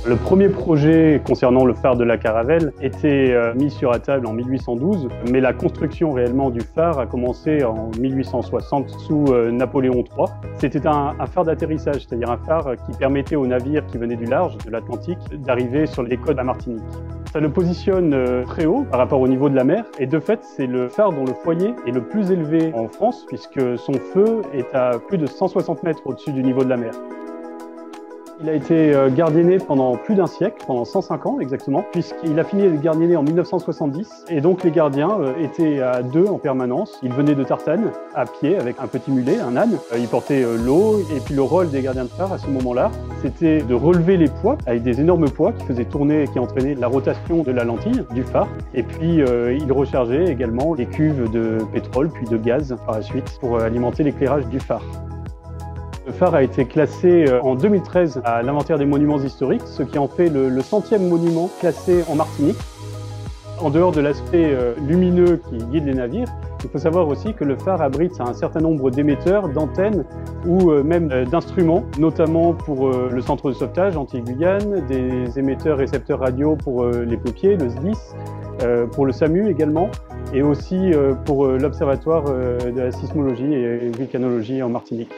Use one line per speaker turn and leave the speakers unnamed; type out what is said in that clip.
Le premier projet concernant le phare de la Caravelle était mis sur la table en 1812, mais la construction réellement du phare a commencé en 1860 sous Napoléon III. C'était un phare d'atterrissage, c'est-à-dire un phare qui permettait aux navires qui venaient du large, de l'Atlantique, d'arriver sur les côtes de la Martinique. Ça le positionne très haut par rapport au niveau de la mer et de fait c'est le phare dont le foyer est le plus élevé en France puisque son feu est à plus de 160 mètres au-dessus du niveau de la mer. Il a été gardienné pendant plus d'un siècle, pendant 105 ans exactement, puisqu'il a fini de gardienner en 1970 et donc les gardiens étaient à deux en permanence. Ils venaient de Tartane à pied avec un petit mulet, un âne. Ils portaient l'eau et puis le rôle des gardiens de phare à ce moment-là, c'était de relever les poids avec des énormes poids qui faisaient tourner et qui entraînaient la rotation de la lentille du phare. Et puis ils rechargeaient également les cuves de pétrole puis de gaz par la suite pour alimenter l'éclairage du phare. Le phare a été classé en 2013 à l'inventaire des monuments historiques, ce qui en fait le 100e monument classé en Martinique. En dehors de l'aspect lumineux qui guide les navires, il faut savoir aussi que le phare abrite un certain nombre d'émetteurs, d'antennes ou même d'instruments, notamment pour le centre de sauvetage Antilles-Guyane, des émetteurs récepteurs radio pour les pompiers, le SDIS, pour le SAMU également, et aussi pour l'Observatoire de la sismologie et vulcanologie en Martinique.